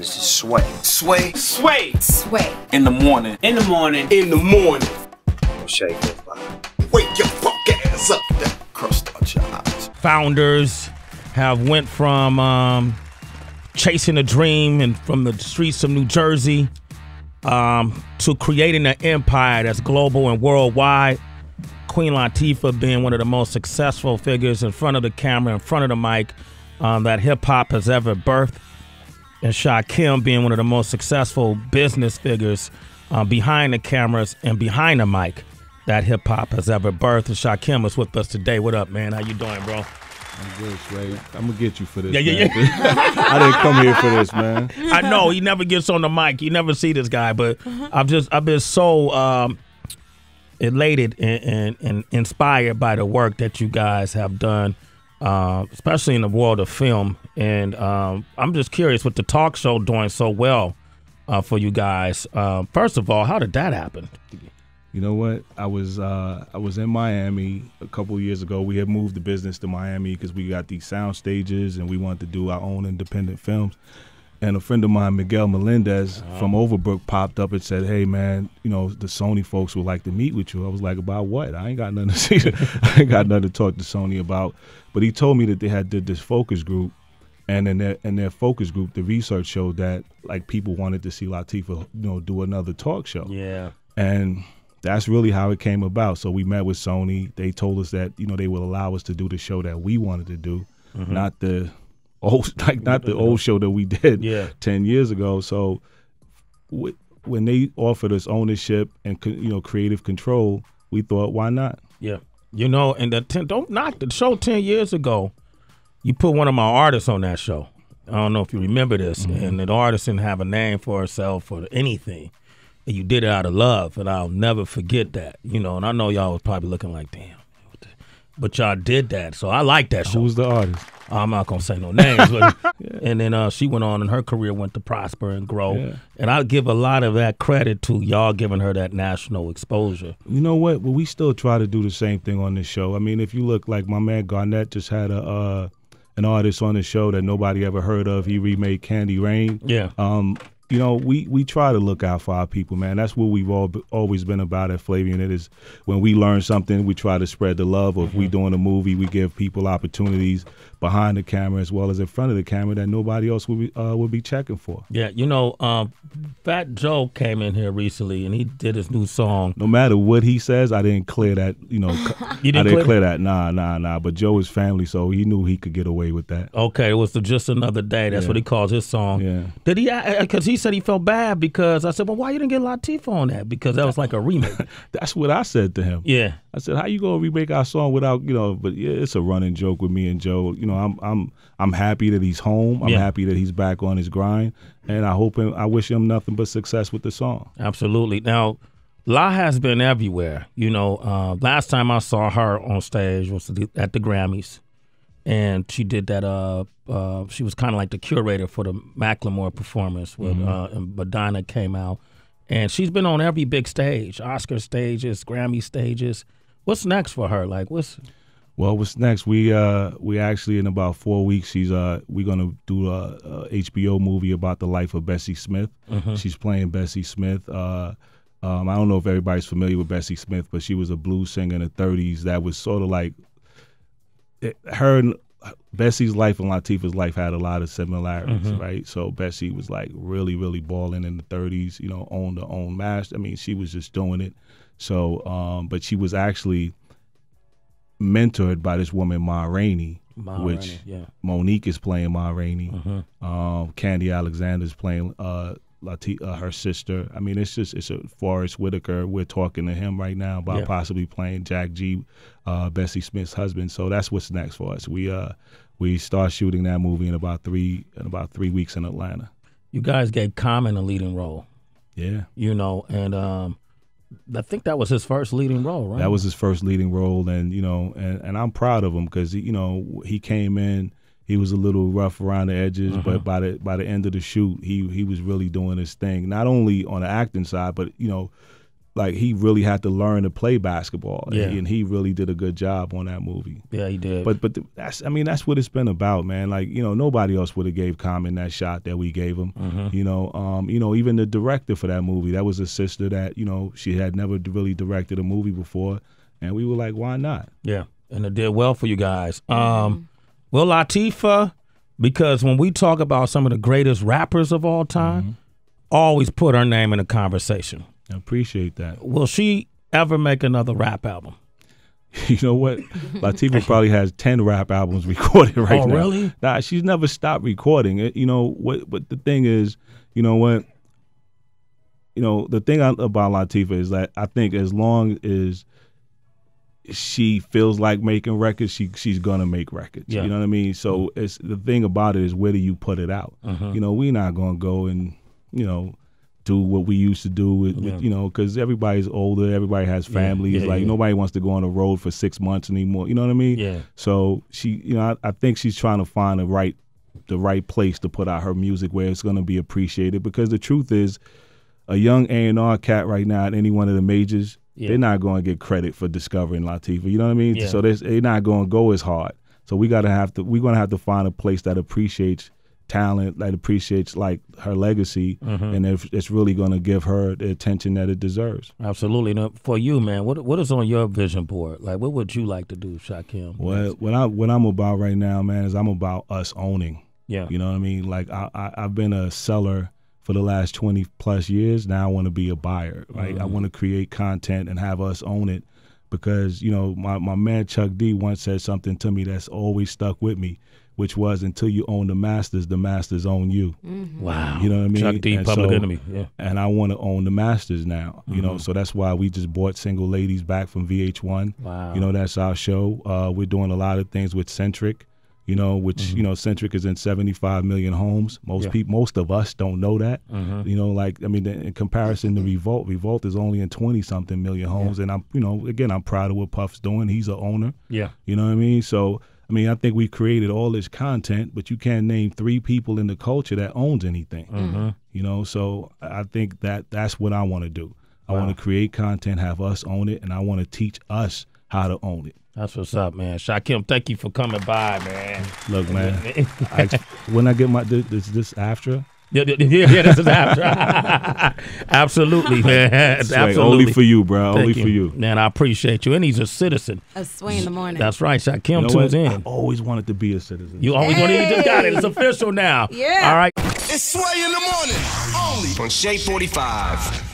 This is Sway. Sway. Sway. Sway. In the morning. In the morning. In the morning. Shake hip hop. Wake your fuck ass up. That crust out your eyes. Founders have went from chasing a dream and from the streets of New Jersey to creating an empire that's global and worldwide. Queen Latifah being one of the most successful figures in front of the camera, in front of the mic that hip-hop has ever birthed. And Shakim being one of the most successful business figures behind the cameras and behind the mic that hip-hop has ever birthed. And Shakim is with us today. What up, man? How you doing, bro? I'm good, Sway. I'm going to get you for this, Yeah. I didn't come here for this, man. I know. He never gets on the mic. You never see this guy. But I've been so elated and inspired by the work that you guys have done, especially in the world of film. And I'm just curious, with the talk show doing so well for you guys, first of all, how did that happen? You know what? I was in Miami a couple of years ago. We had moved the business to Miami because we got these sound stages and we wanted to do our own independent films. And a friend of mine, Miguel Melendez from Overbrook, popped up and said, "Hey, man, you know, the Sony folks would like to meet with you." I was like, "About what? I ain't got nothing to see. I ain't got nothing to talk to Sony about." But he told me that they had did this focus group, and in their focus group, the research showed that like people wanted to see Latifah, do another talk show. Yeah. And that's really how it came about. So we met with Sony. They told us that they would allow us to do the show that we wanted to do, not the old show that we did 10 years ago. So when they offered us ownership and creative control, we thought, why not? Yeah. And don't knock the show 10 years ago. You put one of my artists on that show. I don't know if you remember this. And the artist didn't have a name for herself or anything. And you did it out of love, and I'll never forget that. And I know y'all was probably looking like, damn. But y'all did that, so I like that show. Who's the artist? I'm not going to say no names. But, and then she went on, and her career went to prosper and grow. Yeah. And I give a lot of that credit to y'all giving her that national exposure. You know what? Well, we still try to do the same thing on this show. I mean, if you look, like my man Garnett just had an artist on the show that nobody ever heard of. He remade Candy Rain. Yeah. We try to look out for our people, man. That's what we've always been about at Flavian. It is when we learn something, we try to spread the love. Or if we're doing a movie, we give people opportunities behind the camera as well as in front of the camera that nobody else would be checking for. Yeah, Fat Joe came in here recently and he did his new song. No matter what he says, I didn't clear that. You didn't clear that. Nah. But Joe is family, so he knew he could get away with that. Okay, it was Just Another Day. That's what he calls his song. Yeah. Did he? Because he said he felt bad because I said, well, why you didn't get Latifah on that? Because that was like a remake. That's what I said to him. Yeah. I said, how you gonna remake our song without, but yeah, it's a running joke with me and Joe. I'm happy that he's home. I'm happy that he's back on his grind, and I wish him nothing but success with the song. Absolutely. Now, La has been everywhere. Last time I saw her on stage was at the Grammys, and she did that. She was kind of like the curator for the Macklemore performance when Madonna came out, and she's been on every big stage, Oscar stages, Grammy stages. What's next for her? Well, what's next? We actually in about 4 weeks we're gonna do a HBO movie about the life of Bessie Smith. She's playing Bessie Smith. I don't know if everybody's familiar with Bessie Smith, but she was a blues singer in the 30s that was sort of like her and Bessie's life and Latifah's life had a lot of similarities, right? So Bessie was like really, really balling in the 30s, owned her own master. I mean, she was just doing it. So, but she was actually mentored by this woman, Ma Rainey, which Monique is playing Ma Rainey. Candy Alexander's playing her sister. I mean, it's a Forrest Whitaker. We're talking to him right now about possibly playing Jack G, Bessie Smith's husband. So that's what's next for us. We start shooting that movie in about 3 weeks in Atlanta. You guys gave Common a leading role. Yeah. And I think that was his first leading role, right? That was his first leading role, and and I'm proud of him because he came in. He was a little rough around the edges, but by the end of the shoot, he was really doing his thing. Not only on the acting side, but like he really had to learn to play basketball, Yeah. and he really did a good job on that movie. Yeah, he did. But that's what it's been about, man. Like, you know, nobody else would have gave Common that shot that we gave him. You know, even the director for that movie, that was a sister that, you know, she had never really directed a movie before, and we were like, why not? Yeah, and it did well for you guys. Well, Latifah, because when we talk about some of the greatest rappers of all time, always put her name in the conversation. I appreciate that. Will she ever make another rap album? You know what? Latifah probably has 10 rap albums recorded right now. Oh, really? Nah, she's never stopped recording it. You know what? But the thing is, you know what? You know, the thing about Latifah is that I think as long as she feels like making records, she's gonna make records. Yeah. You know what I mean? So it's the thing about it is, where do you put it out? You know, we're not gonna go and, you know, do what we used to do with you know, because everybody's older, everybody has families. Nobody wants to go on the road for 6 months anymore. You know what I mean? Yeah. So she, you know, I think she's trying to find the right place to put out her music where it's gonna be appreciated. Because the truth is, a young A&R cat right now at any one of the majors, they're not going to get credit for discovering Latifah. You know what I mean? Yeah. So they're not going to go as hard. So we're going to have to find a place that appreciates talent, that appreciates like her legacy, and it's really going to give her the attention that it deserves. Absolutely. Now, for you, man, what is on your vision board? Like, what would you like to do, Shakim? Well, what I'm about right now, man, is I'm about us owning. Yeah. You know what I mean? Like I've been a seller for the last 20 plus years. Now I want to be a buyer, right? I want to create content and have us own it, because, you know, my man Chuck D once said something to me that's always stuck with me, which was, until you own the masters own you. Wow. You know what I mean? Chuck D, And Public so- Enemy. Yeah. And I want to own the masters now, you know, so that's why we just bought Single Ladies back from VH1. Wow. You know, that's our show. We're doing a lot of things with Centric, you know, which, you know, Centric is in 75 million homes. Most of us don't know that. You know, like, I mean, in comparison to Revolt is only in 20-something million homes. And I'm, you know, again, I'm proud of what Puff's doing. He's an owner. Yeah. You know what I mean? So, I mean, I think we created all this content, but you can't name 3 people in the culture that owns anything. You know, so I think that's what I want to do. I want to create content, have us own it, and I want to teach us how to own it. That's what's up, man. Shakim, thank you for coming by, man. Look, man, when I get my this after. Yeah, this is after. Absolutely, man. That's right. Absolutely. Only for you, bro. Thank Only for you. Man, I appreciate you. And he's a citizen. A sway in the morning. That's right. Shakim You know tunes what? I in. always wanted to be a citizen. You always want to, you just got it. It's official now. Yeah. All right. It's Sway in the morning, only On Shade 45.